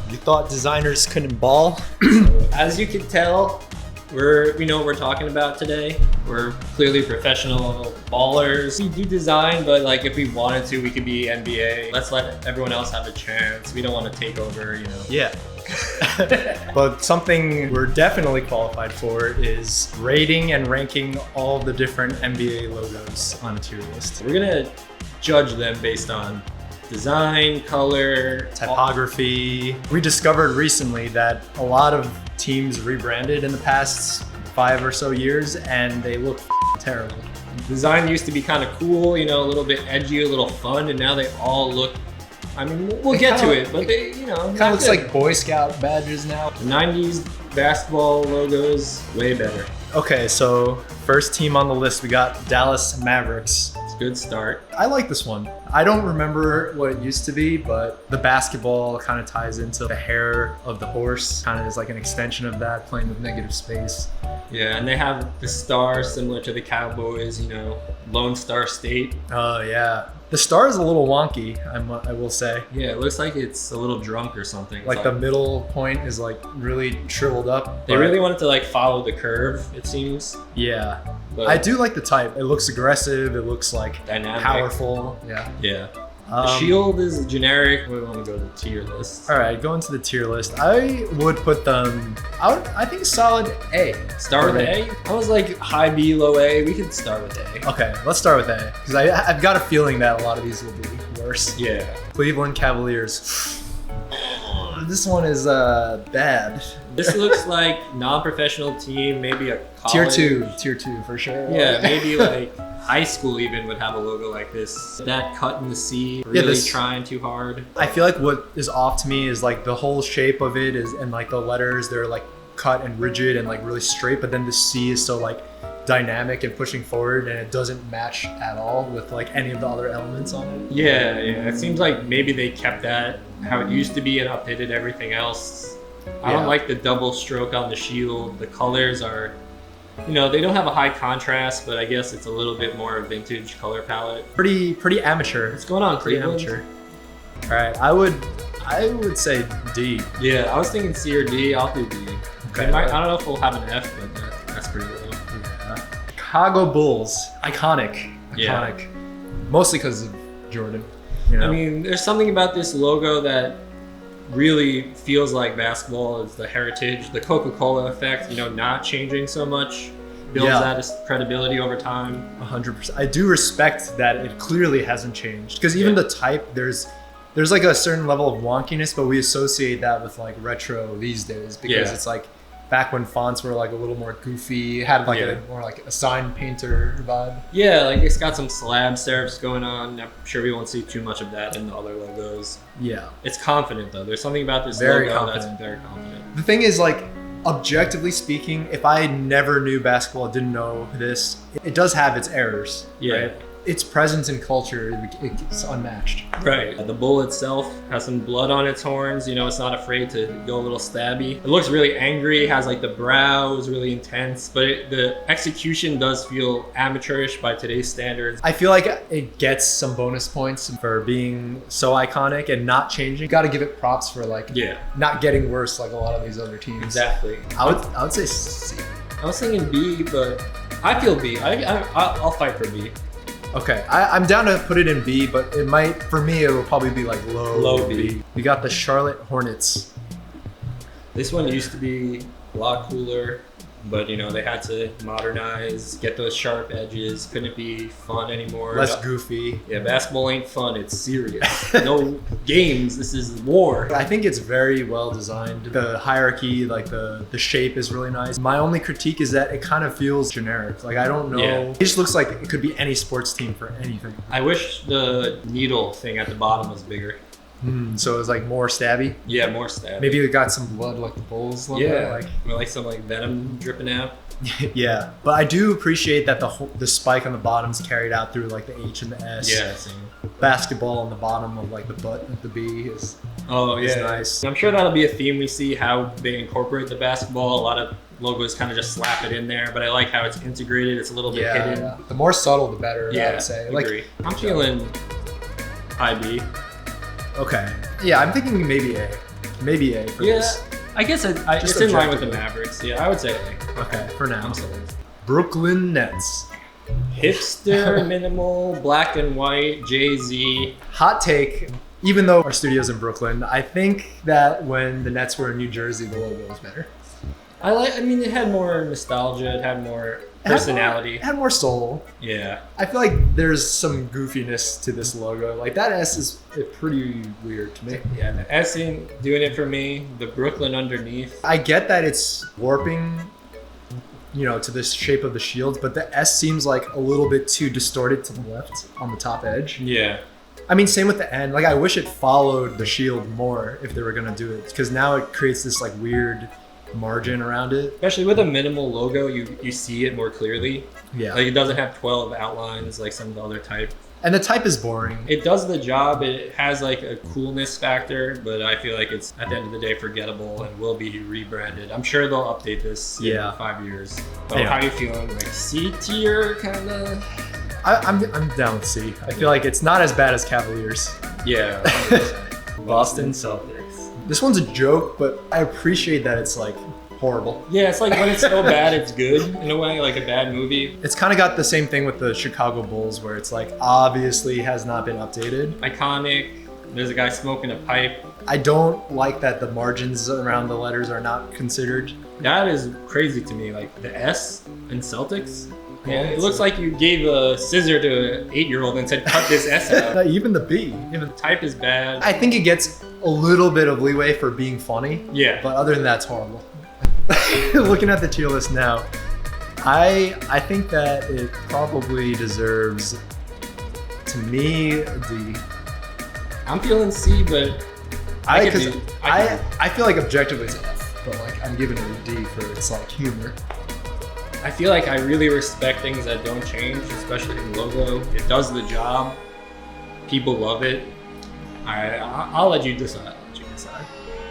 You thought designers couldn't ball? As you can tell, we know what we're talking about today. We're clearly professional ballers. We do design, but like if we wanted to, we could be NBA. Let's let everyone else have a chance. We don't want to take over, Yeah. But something we're definitely qualified for is rating and ranking all the different NBA logos on a tier list. We're gonna judge them based on design, color, typography. We discovered recently that a lot of teams rebranded in the past 5 or so years and they look terrible. Design used to be kind of cool, a little bit edgy, a little fun, and now they all look, we'll get to it, but they, kind of looks like Boy Scout badges now. The 90s basketball logos, way better. Okay, so first team on the list, we got Dallas Mavericks. Good start. I like this one. I don't remember what it used to be, but the basketball kind of ties into the hair of the horse, kind of is like an extension of that, playing with negative space. Yeah, and they have the star similar to the Cowboys, Lone Star State. Oh yeah. The star is a little wonky, I will say. Yeah, it looks like it's a little drunk or something. Like the middle point is like really shriveled up. They really wanted to like follow the curve, it seems. Yeah. But I do like the type. It looks aggressive. It looks like dynamic, powerful. Yeah. Yeah. The shield is generic. We want to go to the tier list. All right, going to the tier list. I would put them out. I think solid A. Start with A? I was like high B, low A. We could start with A. Okay, let's start with A because I've got a feeling that a lot of these will be worse. Yeah. Cleveland Cavaliers. This one is bad. This looks like non-professional team, maybe a college. Tier two for sure. Yeah, maybe like high school even would have a logo like this. That cut in the C, really trying too hard. I feel like what is off to me is like the whole shape of it is, and like the letters, they're like cut and rigid and like really straight, but then the C is so like dynamic and pushing forward, and it doesn't match at all with like any of the other elements on it. Yeah. It seems like maybe they kept that how it used to be and updated everything else. I don't like the double stroke on the shield. The colors are, they don't have a high contrast, but I guess it's a little bit more vintage color palette. Pretty amateur. What's going on, Cleveland? Pretty amateur. All right, I would say D. Yeah, I was thinking C or D. I'll do D. Okay. I don't know if we'll have an F, but that's pretty low. Yeah. Chicago Bulls, iconic. Yeah. Mostly because of Jordan. There's something about this logo that really feels like basketball is the heritage, the Coca-Cola effect, not changing so much, builds that as credibility over time. 100%. I do respect that it clearly hasn't changed because even the type, there's like a certain level of wonkiness, but we associate that with like retro these days because it's like back when fonts were like a little more goofy, had like a more like a sign painter vibe. Yeah, like it's got some slab serifs going on. I'm sure we won't see too much of that in the other logos. Yeah. It's confident though. There's something about this logo that's very confident. The thing is, like, objectively speaking, if I never knew basketball, didn't know this, it does have its errors. Yeah. Right? Its presence in culture, it's unmatched. Right. The bull itself has some blood on its horns. It's not afraid to go a little stabby. It looks really angry. It has like the brow is really intense, but the execution does feel amateurish by today's standards. I feel like it gets some bonus points for being so iconic and not changing. Got to give it props for like not getting worse like a lot of these other teams. Exactly. I would say C. I was thinking B, but I feel B. I'll fight for B. Okay, I'm down to put it in B, but it might, for me, it will probably be like low B. We got the Charlotte Hornets. This one used to be a lot cooler, but they had to modernize, get those sharp edges. Couldn't be fun anymore. Less goofy. Yeah, basketball ain't fun. It's serious. No games. This is war. I think it's very well designed. The hierarchy, like the shape is really nice. My only critique is that it kind of feels generic. Like I don't know. Yeah. It just looks like it could be any sports team for anything. I wish the needle thing at the bottom was bigger. So it was like more stabby. Yeah, more stabby. Maybe it got some blood like the Bulls logo. Yeah, like some like venom dripping out. Yeah, but I do appreciate that the spike on the bottom is carried out through like the H and the S. Yeah, same. Basketball on the bottom of like the butt of the B is nice. I'm sure that'll be a theme we see, how they incorporate the basketball. A lot of logos kind of just slap it in there, but I like how it's integrated. It's a little bit hidden. Yeah. The more subtle, the better. I would say. Agree. I'm feeling high B. Okay. Yeah, I'm thinking maybe A. Maybe A for Yeah, this. I guess it's in line with the Mavericks. Yeah, I would say A. Okay, for now. I'm sold. Brooklyn Nets. Hipster, minimal, black and white, Jay-Z. Hot take. Even though our studio's in Brooklyn, I think that when the Nets were in New Jersey, the logo was better. I mean, it had more nostalgia. It had more personality. It had more soul. Yeah. I feel like there's some goofiness to this logo. Like that S is pretty weird to me. Yeah, the S ain't doing it for me. The Brooklyn underneath. I get that it's warping, to this shape of the shield, but the S seems like a little bit too distorted to the left on the top edge. Yeah. I mean, same with the N. Like, I wish it followed the shield more if they were gonna do it, because now it creates this like weird margin around it. Especially with a minimal logo, you see it more clearly. Yeah. Like it doesn't have 12 outlines like some of the other type. And the type is boring. It does the job. It has like a coolness factor, but I feel like it's at the end of the day forgettable and will be rebranded. I'm sure they'll update this in 5 years. But Yeah. How are you feeling? Like C tier kind of? I'm down with C. I feel like it's not as bad as Cavaliers. Yeah. 100%. Boston Celtics. This one's a joke, but I appreciate that it's like horrible. Yeah, it's like when it's so bad, it's good in a way, like a bad movie. It's kind of got the same thing with the Chicago Bulls, where it's like obviously has not been updated. Iconic. There's a guy smoking a pipe. I don't like that the margins around the letters are not considered. That is crazy to me. Like the S in Celtics. Yeah, It looks like you gave a scissor to an 8-year-old and said, cut this S out. Even the B. Even the type is bad. I think it gets a little bit of leeway for being funny. Yeah. But other than that, it's horrible. Looking at the tier list now, I think that it probably deserves, to me, a D. I'm feeling C, but I feel like objectively it's F, but like I'm giving it a D for its like humor. I feel like I really respect things that don't change, especially the logo. It does the job. People love it. I'll let you decide.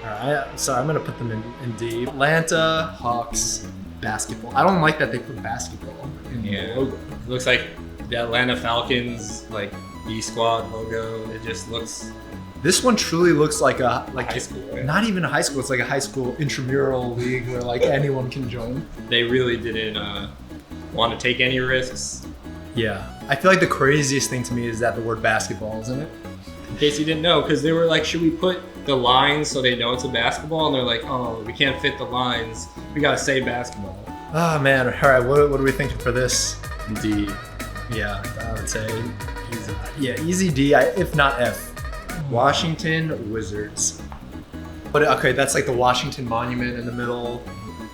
All right, so I'm gonna put them in D. Atlanta Hawks basketball. I don't like that they put basketball in the logo. It looks like the Atlanta Falcons like B squad logo. It just looks. This one truly looks like high school. Right? Not even a high school. It's like a high school intramural league where like anyone can join. They really didn't want to take any risks. Yeah, I feel like the craziest thing to me is that the word basketball is in it. In case you didn't know, because they were like, should we put the lines so they know it's a basketball? And they're like, oh, we can't fit the lines. We gotta say basketball. Oh man, all right, what are we thinking for this? D. Yeah, I would say easy. Yeah, easy D, if not F. Washington Wizards. But okay, that's like the Washington Monument in the middle.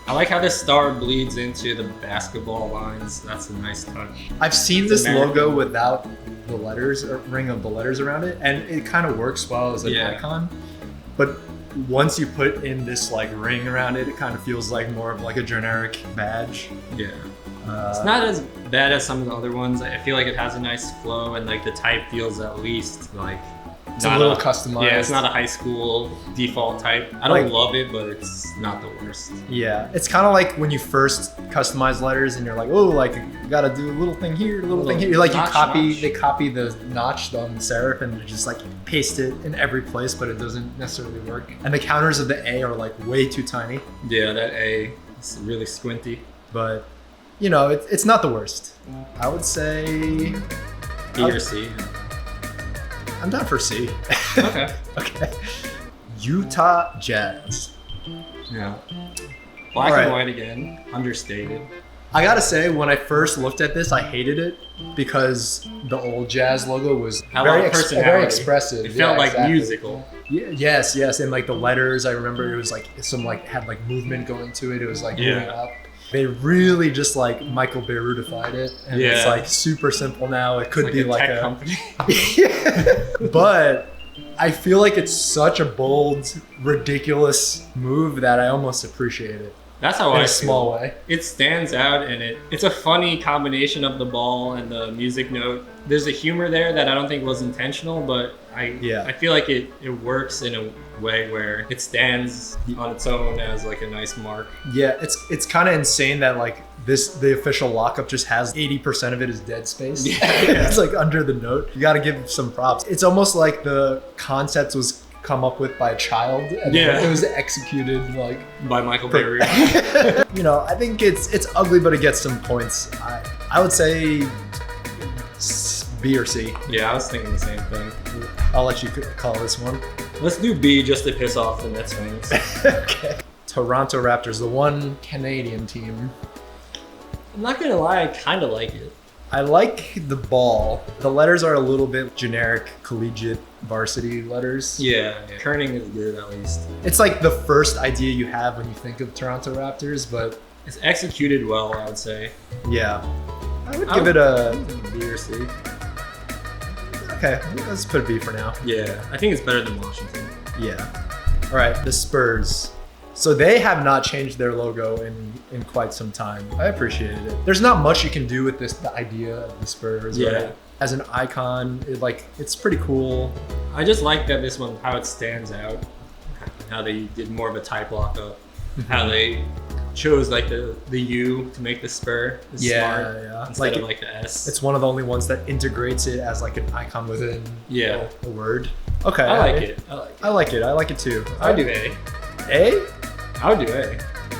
I like how this star bleeds into the basketball lines. That's a nice touch. I've seen this logo without the letters, or ring of the letters around it, and it kind of works well as an icon. But once you put in this like ring around it, it kind of feels like more of like a generic badge. Yeah. It's not as bad as some of the other ones. I feel like it has a nice flow, and like the type feels at least like it's a little customized. Yeah, it's not a high school default type. I don't love it, but it's not the worst. Yeah, it's kind of like when you first customize letters and you're like, oh, like you gotta do a little thing here, a little thing here. Like they copy the notch on the serif and just like paste it in every place, but it doesn't necessarily work. And the counters of the A are like way too tiny. Yeah, that A is really squinty. But it's not the worst. I would say B or C. I'm down for C. Okay. Okay. Utah Jazz. Yeah. Black and white again. Understated. I gotta say, when I first looked at this, I hated it because the old Jazz logo was very expressive. It felt like musical. Yeah, yes, and like the letters, I remember it was like some like had like movement going to it. It was like moving up. They really just like Michael Beirutified it, and it's like super simple now. It could be like tech company. But I feel like it's such a bold, ridiculous move that I almost appreciate it. That's how in a small way. It stands out, and it's a funny combination of the ball and the music note. There's a humor there that I don't think was intentional, but I feel like it works in a way where it stands on its own as like a nice mark. Yeah, it's kind of insane that like the official lockup just has 80% of it is dead space. It's like under the note. You got to give some props. It's almost like the concept was come up with by a child, and Yeah. it was executed like By Michael Berry. you know, I think it's ugly, but it gets some points. I would say B or C. Yeah, I was thinking the same thing. I'll let you call this one. Let's do B just to piss off the Nets fans. Okay. Toronto Raptors, the one Canadian team. I'm not gonna lie, I kind of like it. I like the ball. The letters are a little bit generic collegiate varsity letters. Yeah, kerning is good at least. It's like the first idea you have when you think of Toronto Raptors, but It's executed well, I would say. yeah. I would give it a B or C. okay, let's put a B for now. Yeah, I think it's better than Washington. Yeah. All right, the Spurs. So they have not changed their logo in quite some time. I appreciated it. There's not much you can do with the idea of the Spurs. Yeah. Right? As an icon, it's pretty cool. I just like that this one, how it stands out. How they did more of a type lockup. How they chose like the U to make the spur. It's smart, yeah. instead of like the S. It's one of the only ones that integrates it as like an icon within Yeah. a word. Okay. I like it. I like it too. I would do A. A? I would do A.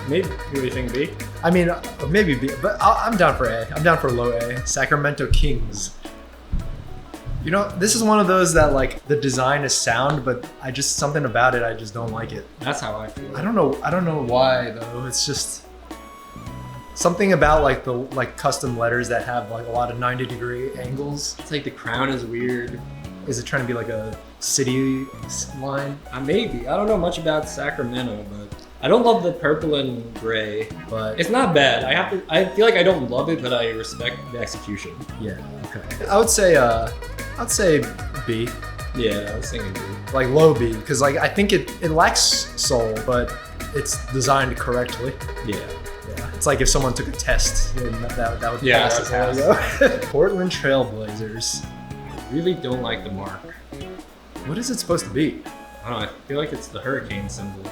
Maybe. What do you think, B? I mean, maybe B, but I'm down for A. I'm down for low A. Sacramento Kings. You know, this is one of those that like the design is sound, but something about it, I just don't like it. That's how I feel. I don't know why though. It's just something about like the custom letters that have like a lot of 90-degree angles. It's like the crown is weird. Is it trying to be like a city line? Maybe. I don't know much about Sacramento, but I don't love the purple and gray. But It's not bad. I feel like I don't love it, but I respect the execution. yeah, okay. I'd say B, Yeah, I was thinking B. like low B, because like I think it lacks soul, but it's designed correctly. Yeah. Yeah, it's like if someone took a test, then that would Yeah, pass that as would logo. Portland Trailblazers. Really don't like the mark. What is it supposed to be? I don't know. I feel like it's the hurricane symbol.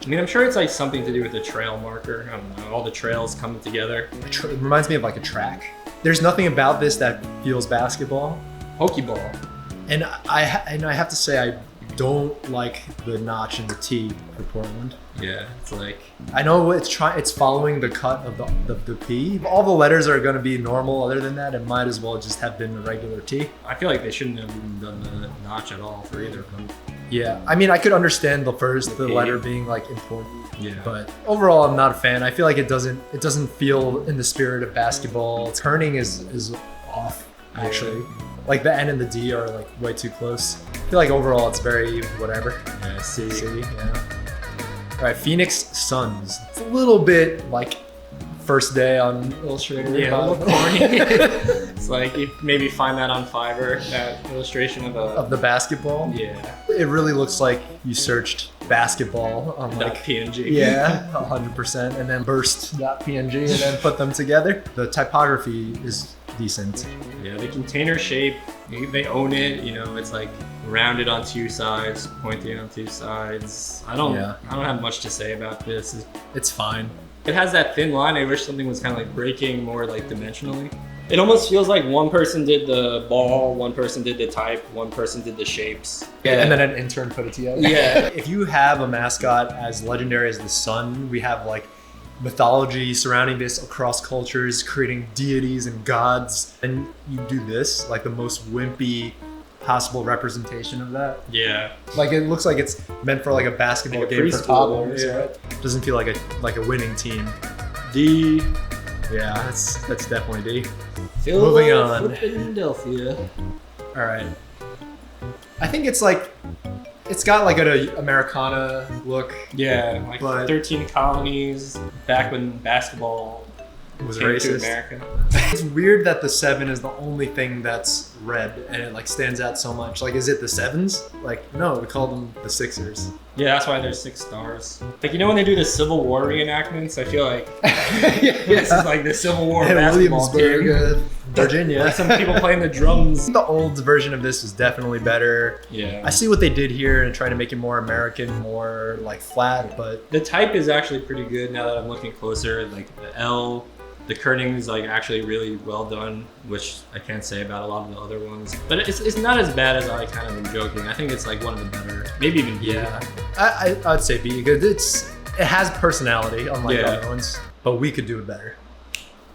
I mean, I'm sure it's like something to do with the trail marker. I don't know. All the trails coming together. It reminds me of like a track. There's nothing about this that feels basketball, Pokeball. and I have to say I don't like the notch in the T for Portland. Yeah, it's like I know it's following the cut of the P. All the letters are going to be normal. Other than that, it might as well just have been a regular T. I feel like they shouldn't have even done the notch at all for either of them. Yeah, I mean, I could understand the The letter A. being like important, Yeah. but overall, I'm not a fan. I feel like it doesn't feel in the spirit of basketball. Turning is off actually. Like the N and the D are like way too close. I feel like overall it's very whatever. Yeah, C. Yeah. All right, Phoenix Suns. It's a little bit like first day on Illustrator. Yeah, a little corny. It's like you maybe find that on Fiverr, that illustration of Of the basketball. yeah, It really looks like you searched basketball on like .png. yeah, 100%, and then burst.png and then put them together. The typography is decent. Yeah, the container shape, they own it. You know, it's like rounded on two sides, pointy on two sides. I don't have much to say about this. It's fine. It has that thin line. I wish something was kind of like breaking more like dimensionally. It almost feels like one person did the ball, one person did the type, one person did the shapes. Yeah, and then an intern put it together. Yeah. If you have a mascot as legendary as the sun, we have like mythology surrounding this across cultures, creating deities and gods, and you do this, like the most wimpy possible representation of that. Yeah. Like it looks like it's meant for like a basketball Like a game for preschool, toddlers. yeah. Right? Doesn't feel like a winning team. D. Yeah, that's definitely D. Moving on. Philadelphia. All right. I think it's got like an Americana look. Yeah, like But- 13 colonies back when basketball Was came to racist. America. It's weird that the 7 is the only thing that's red and it like stands out so much. Like, is it the 7s? Like, no, we call them the Sixers. Yeah, that's why there's 6 stars. Like, you know when they do the Civil War reenactments? I feel like this is like the Civil War basketball team. Williamsburg, Virginia. Like some people playing the drums. The old version of this is definitely better. Yeah. I see what they did here and try to make it more American, more like flat, but The type is actually pretty good now that I'm looking closer. Like the L The kerning is like actually really well done, which I can't say about a lot of the other ones. But it's not as bad as I kind of am joking. I think it's like one of the better, maybe even B. Yeah, I'd say B because it has personality unlike other ones, but we could do it better.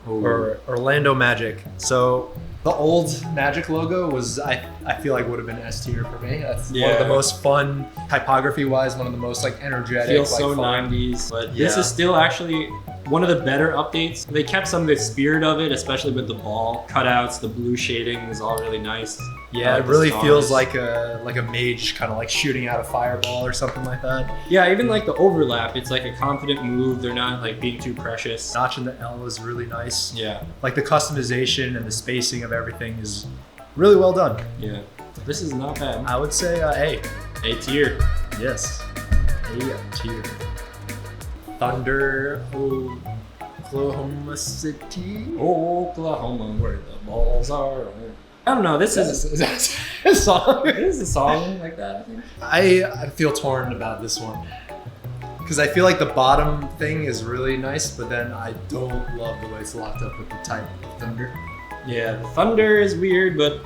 Ooh. Or Orlando Magic. So the old Magic logo was, I feel like would have been S tier for me. That's one of the most fun, typography wise, one of the most like energetic. Feels like, so fun. 90s, but this is still actually one of the better updates. They kept some of the spirit of it, especially with the ball cutouts, the blue shading is all really nice. Yeah, it really feels like a mage kind of like shooting out a fireball or something like that. Yeah, even like the overlap, it's like a confident move. They're not like being too precious. Notch in the L is really nice. Yeah. Like the customization and the spacing of everything is really well done. Yeah. This is not bad. I would say A. A tier. Yes. A tier. Thunder, Oklahoma City. Oklahoma, where the balls are. I don't know. This is a song. It is a song like that, I think. I feel torn about this one because I feel like the bottom thing is really nice, but then I don't love the way it's locked up with the type of Thunder. Yeah, the Thunder is weird, but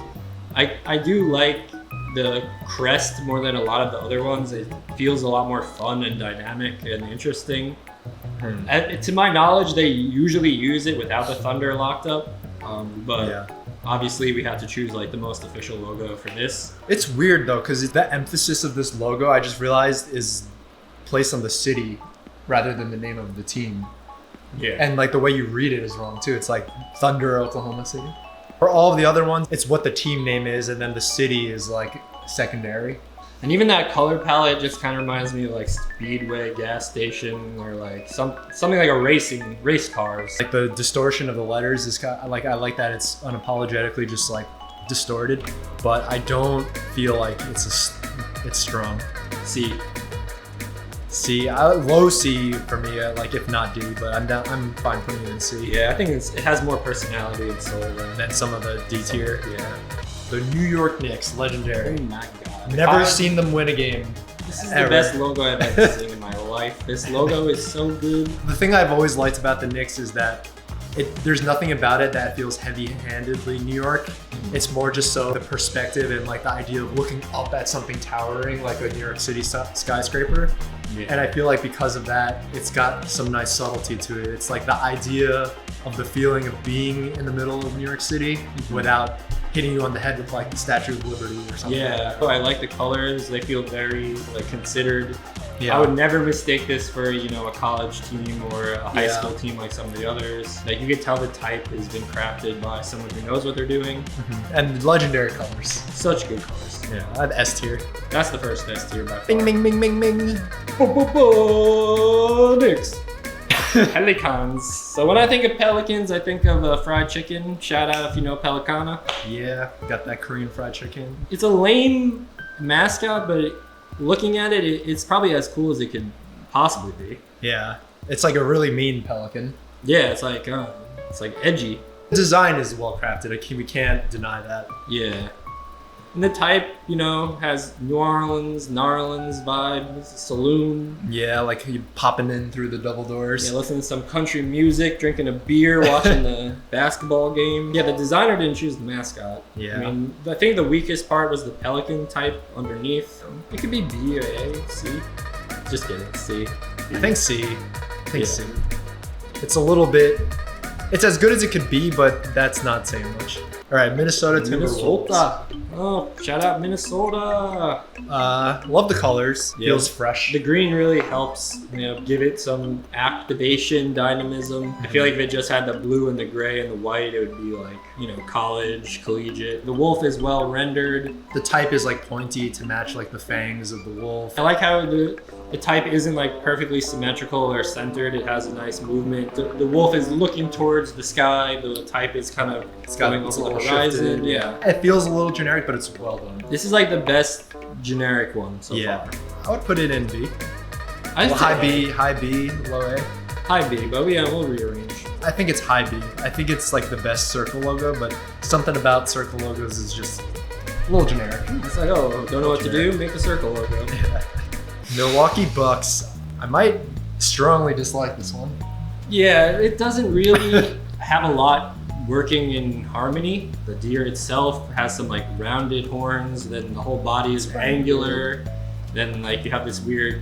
I do like the crest more than a lot of the other ones. It feels a lot more fun and dynamic and interesting. To my knowledge, they usually use it without the Thunder locked up, but obviously we have to choose like the most official logo for this. It's weird though, because the emphasis of this logo, I just realized, is placed on the city rather than the name of the team. Yeah. And like the way you read it is wrong too. It's like Thunder, Oklahoma City. For all of the other ones, it's what the team name is, and then the city is like secondary. And even that color palette just kind of reminds me of like Speedway gas station or like something like a race cars. Like the distortion of the letters is kind of, like, I like that it's unapologetically just like distorted, but I don't feel like it's strong. C, low C for me, like if not D, but I'm fine putting it in C. Yeah, I think it has more personality and soul than some of the D tier. Yeah. The New York Knicks, legendary. Oh my god. Never seen them win a game. This is ever. The best logo I've ever seen in my life. This logo is so good. The thing I've always liked about the Knicks is that there's nothing about it that feels heavy-handedly New York. It's more just so the perspective and like the idea of looking up at something towering like a New York City skyscraper. Yeah. And I feel like because of that, it's got some nice subtlety to it. It's like the idea of the feeling of being in the middle of New York City without hitting you on the head with like the Statue of Liberty or something. Yeah, I like the colors. They feel very like considered. Yeah. I would never mistake this for, a college team or a high school team like some of the others. Like you could tell the type has been crafted by someone who knows what they're doing. And legendary colors. Such good colors. Yeah, I have S tier. That's the first S tier by far. Bing, bing, bing, bing, bing. Knicks. Pelicans. So when I think of Pelicans, I think of fried chicken. Shout out if you know Pelicana. Yeah, got that Korean fried chicken. It's a lame mascot, but looking at it, it's probably as cool as it could possibly be. Yeah, it's like a really mean pelican. Yeah, it's like edgy. The design is well crafted. We can't deny that. Yeah. And the type, has New Orleans vibes, saloon. Yeah, like you popping in through the double doors. Yeah, listening to some country music, drinking a beer, watching the basketball game. Yeah, the designer didn't choose the mascot. Yeah. I mean, I think the weakest part was the pelican type underneath. It could be B or A, C. Just kidding, C. I think C. C. It's a little bit... It's as good as it could be, but that's not saying much. All right, Minnesota Timberwolves. Oh, shout out Minnesota. Love the colors. Yeah. Feels fresh. The green really helps, give it some activation, dynamism. I feel like if it just had the blue and the gray and the white, it would be like, college, collegiate. The wolf is well rendered. The type is like pointy to match like the fangs of the wolf. I like how the type isn't like perfectly symmetrical or centered. It has a nice movement. The wolf is looking towards the sky. The type is kind of going over the horizon. Yeah. It feels a little generic, but it's well done. This is like the best generic one so far. I would put it in B. High B, low A. High B, but we'll rearrange. I think it's high B. I think it's like the best circle logo, but something about circle logos is just a little generic. It's like, don't know what to do, make a circle logo. Yeah. Milwaukee Bucks. I might strongly dislike this one. Yeah, it doesn't really... have a lot working in harmony. The deer itself has some like rounded horns, then the whole body is angular. Then like you have this weird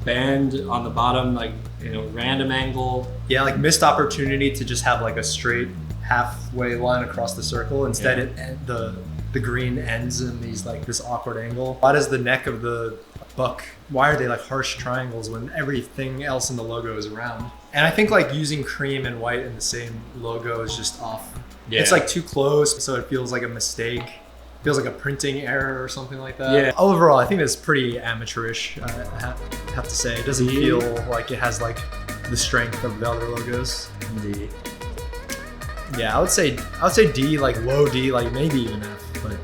band on the bottom, like, you know, random angle. Yeah, like missed opportunity to just have like a straight halfway line across the circle. Instead, the green ends in these like this awkward angle. Why does the neck of the buck, why are they like harsh triangles when everything else in the logo is round? And I think like using cream and white in the same logo is just off. Yeah. It's like too close, so it feels like a mistake. Feels like a printing error or something like that. Yeah. Overall, I think it's pretty amateurish. I have to say, it doesn't feel like it has like the strength of the other logos. Indeed. Yeah, I would say D, like low D, like maybe even F. But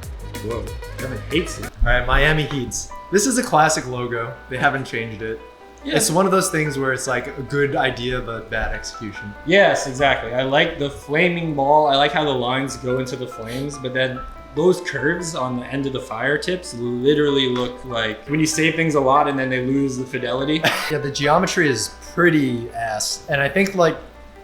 whoa, Kevin hates it. All right, Miami Heats. This is a classic logo. They haven't changed it. Yeah. It's one of those things where it's like a good idea but bad execution. Yes, exactly. I like the flaming ball. I like how the lines go into the flames, but then those curves on the end of the fire tips literally look like when you save things a lot and then they lose the fidelity. Yeah, the geometry is pretty ass. And I think like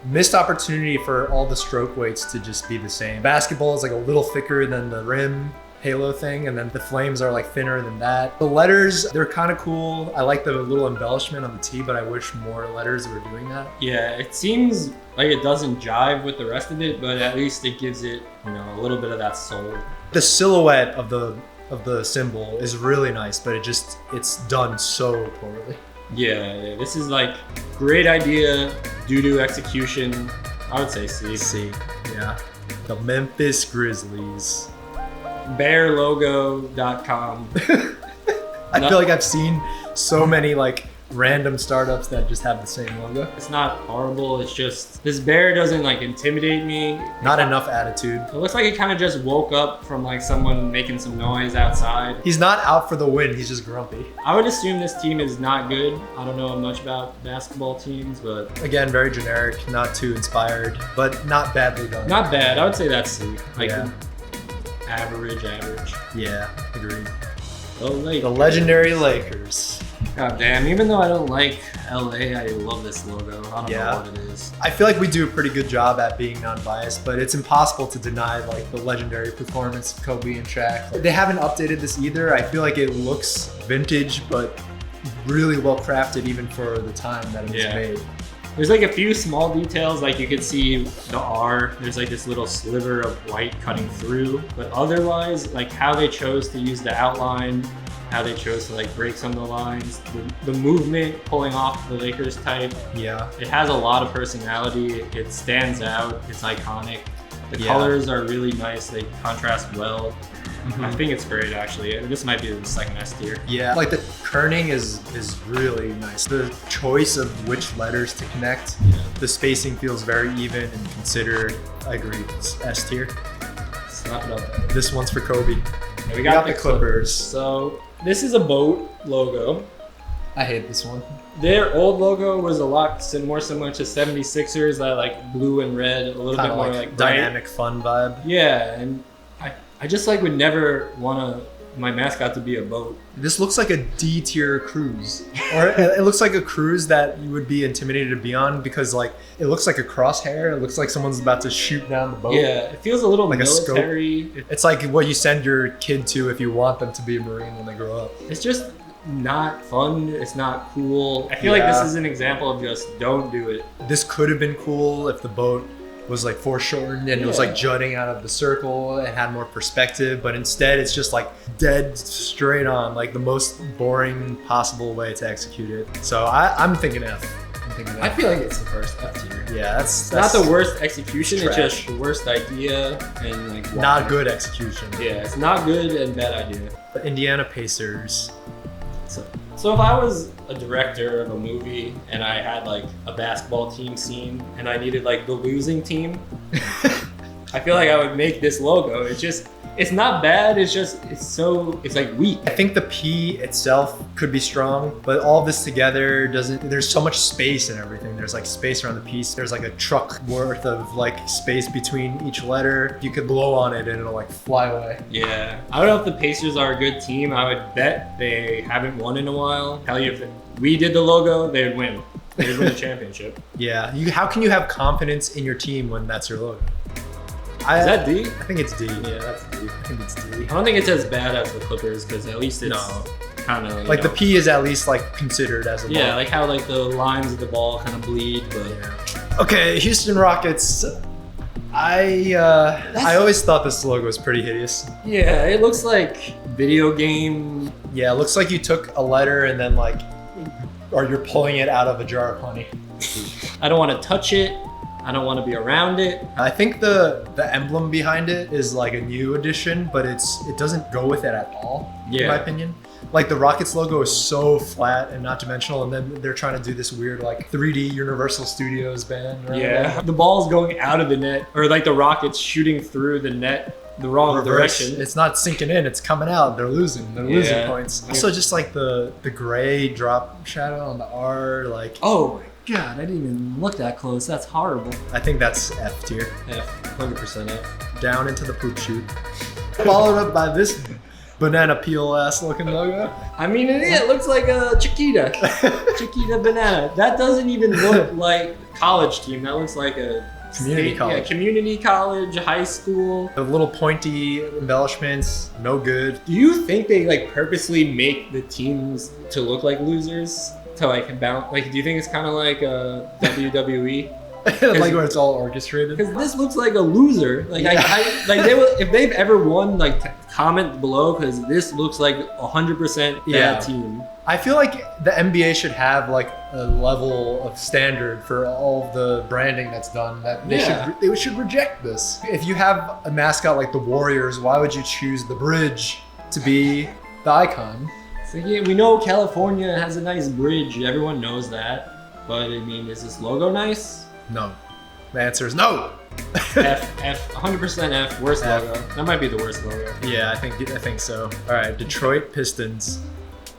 missed opportunity for all the stroke weights to just be the same. Basketball is like a little thicker than the rim halo thing, and then the flames are like thinner than that. The letters, they're kind of cool. I like the little embellishment on the T, but I wish more letters were doing that. Yeah, it seems like it doesn't jive with the rest of it, but at least it gives it, you know, a little bit of that soul. The silhouette of the symbol is really nice, but it's done so poorly. Yeah, this is like great idea, doo-doo execution. I would say C. C, yeah. The Memphis Grizzlies. Bearlogo.com. I feel like I've seen so many like random startups that just have the same logo. It's not horrible, it's just this bear doesn't like intimidate me. Not enough attitude. It looks like it kind of just woke up from like someone making some noise outside. He's not out for the win, he's just grumpy. I would assume this team is not good. I don't know much about basketball teams, but again, very generic, not too inspired, but not badly done. Not bad. I would say that's C. Like yeah. Average. Yeah, agreed. The legendary Lakers. God damn, even though I don't like LA, I love this logo. I don't know what it is. I feel like we do a pretty good job at being non-biased, but it's impossible to deny like the legendary performance of Kobe and Shaq. They haven't updated this either. I feel like it looks vintage, but really well crafted even for the time that it was made. There's like a few small details, like you could see the R, there's like this little sliver of white cutting through, but otherwise, like how they chose to use the outline, how they chose to like break some of the lines, the movement pulling off the Lakers type. Yeah. It has a lot of personality, it stands out, it's iconic. The colors are really nice, they contrast well. Mm-hmm. I think it's great actually. This might be the second S tier. Yeah, like the kerning is really nice. The choice of which letters to connect, the spacing feels very even and considered. I agree, it's S tier. Slap it up. This one's for Kobe. Yeah, we got the Clippers. So this is a boat logo. I hate this one. Their old logo was a lot more similar to 76ers, that like blue and red, a little bit more like dynamic, fun vibe. Yeah, and I just like would never want my mascot to be a boat. This looks like a D tier cruise, or it looks like a cruise that you would be intimidated to be on because like it looks like a crosshair. It looks like someone's about to shoot down the boat. Yeah, it feels a little like military. A scope. It's like what you send your kid to if you want them to be a Marine when they grow up. It's just not fun. It's not cool. I feel like this is an example of just don't do it. This could have been cool if the boat was like foreshortened and it was like jutting out of the circle and had more perspective, but instead it's just like dead straight on, like the most boring possible way to execute it. So I'm thinking F. I feel like it's the first F tier. Yeah, that's not the worst execution, it's just the worst idea and like not good execution. Yeah, it's not good and bad idea. The Indiana Pacers. So if I was a director of a movie and I had like a basketball team scene and I needed like the losing team, I feel like I would make this logo. It's not bad, it's like weak. I think the P itself could be strong, but all this together there's so much space and everything. There's like space around the piece. There's like a truck worth of like space between each letter. You could blow on it and it'll like fly away. Yeah. I don't know if the Pacers are a good team. I would bet they haven't won in a while. Tell you if we did the logo, they would win. They win a championship. Yeah. How can you have confidence in your team when that's your logo? Is that D? I think it's D. Yeah, that's D. I think it's D. I don't think it's as bad as the Clippers because at least it's kind of like the P is at least like considered as a yeah, ball. like how like the lines of the ball kind of bleed. But yeah. Okay, Houston Rockets. I always thought this logo was pretty hideous. Yeah, it looks like video game. Yeah, it looks like you took a letter and then or you're pulling it out of a jar of honey. I don't want to touch it. I don't want to be around it. I think the emblem behind it is like a new addition, but it doesn't go with it at all, in my opinion. Like the Rockets logo is so flat and not dimensional, and then they're trying to do this weird like 3D Universal Studios band. Yeah, the ball's going out of the net, or like the Rockets shooting through the net the wrong direction. It's not sinking in, it's coming out. They're losing points. Also just like the gray drop shadow on the R, like oh my god, I didn't even look that close. That's horrible. I think that's F tier. F, 100% F. Down into the poop chute. Followed up by this banana peel ass looking logo. I mean, it looks like a Chiquita. Chiquita banana. That doesn't even look like a college team. That looks like a community college. Yeah, community college, high school. The little pointy embellishments, no good. Do you think they like purposely make the teams to look like losers? To like bounce? Like, do you think it's kind of like a WWE? Like where it's all orchestrated. Because this looks like a loser. Like if they've ever won, like comment below because this looks like 100% bad team. I feel like the NBA should have like a level of standard for all of the branding that's done. That they should reject this. If you have a mascot like the Warriors, why would you choose the bridge to be the icon? So yeah, we know California has a nice bridge. Everyone knows that. But I mean, is this logo nice? No. The answer is no. F, 100% F, worst logo. That might be the worst logo. Yeah, I think so. All right, Detroit Pistons.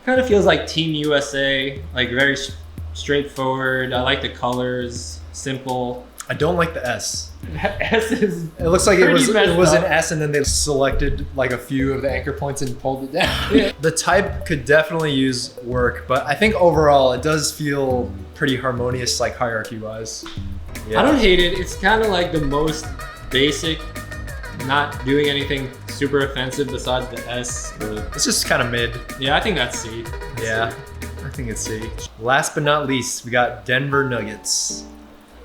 Kind of feels like Team USA, like very straightforward. I like the colors, simple. I don't like the S. S is. It looks like it was up. an S, and then they selected like a few of the anchor points and pulled it down. Yeah. The type could definitely use work, but I think overall it does feel pretty harmonious, like hierarchy-wise. Yeah. I don't hate it. It's kind of like the most basic, not doing anything super offensive besides the S. But it's just kind of mid. Yeah, I think that's C. Yeah, I think it's C. Last but not least, we got Denver Nuggets.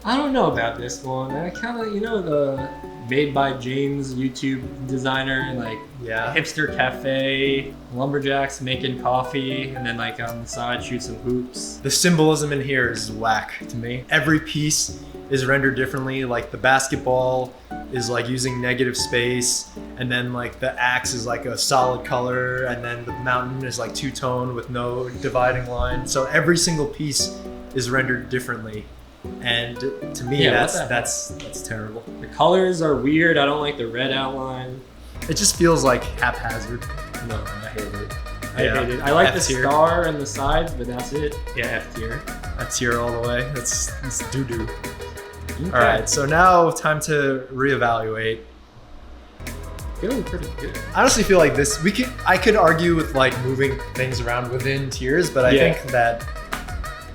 I don't know about this one. I kind of, the made by James YouTube designer, like hipster cafe, lumberjacks making coffee, and then like on the side shoot some hoops. The symbolism in here is whack to me. Every piece is rendered differently. Like the basketball is like using negative space, and then like the axe is like a solid color, and then the mountain is like two-tone with no dividing line. So every single piece is rendered differently. And to me, that's terrible. The colors are weird. I don't like the red outline. It just feels like haphazard. No, I hate it. I hate it. I like the star and the sides, but that's it. Yeah, F tier. F tier all the way. That's doo-doo. Okay. All right, so now time to reevaluate. Feeling pretty good. I honestly feel like this. I could argue with like moving things around within tiers, but I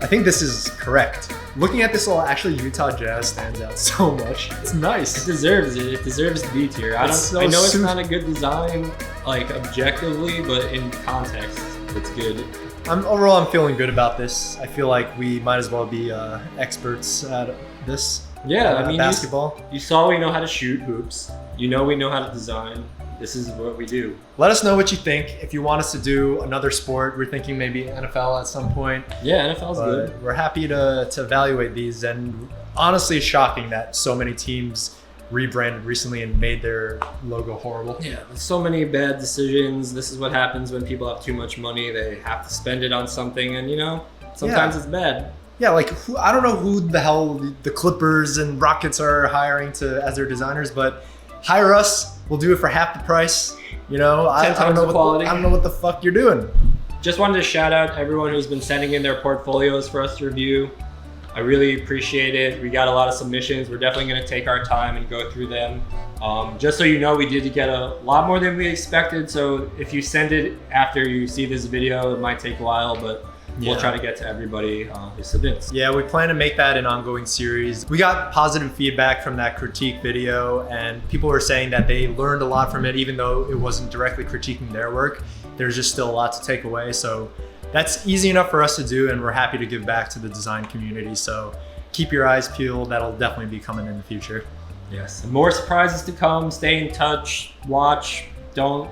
think this is correct. Looking at this all, actually Utah Jazz stands out so much. It's nice. It deserves it. It deserves B tier. I know it's not a good design, like objectively, but in context, it's good. Overall, I'm feeling good about this. I feel like we might as well be experts at this. Yeah, I mean, basketball. You saw we know how to shoot hoops. We know how to design. This is what we do. Let us know what you think. If you want us to do another sport, we're thinking maybe NFL at some point. Yeah, NFL's good. We're happy to evaluate these, and honestly, it's shocking that so many teams rebranded recently and made their logo horrible. Yeah, so many bad decisions. This is what happens when people have too much money. They have to spend it on something, and sometimes it's bad. Yeah, like I don't know who the hell the Clippers and Rockets are hiring as their designers, but hire us. We'll do it for half the price. I don't know what the fuck you're doing. Just wanted to shout out everyone who's been sending in their portfolios for us to review. I really appreciate it. We got a lot of submissions. We're definitely going to take our time and go through them. Just so you know, we did get a lot more than we expected. So if you send it after you see this video, it might take a while, but we'll try to get to everybody who submits. Yeah, we plan to make that an ongoing series. We got positive feedback from that critique video, and people were saying that they learned a lot from it, even though it wasn't directly critiquing their work. There's just still a lot to take away. So that's easy enough for us to do, and we're happy to give back to the design community. So keep your eyes peeled. That'll definitely be coming in the future. Yes, and more surprises to come. Stay in touch, watch, don't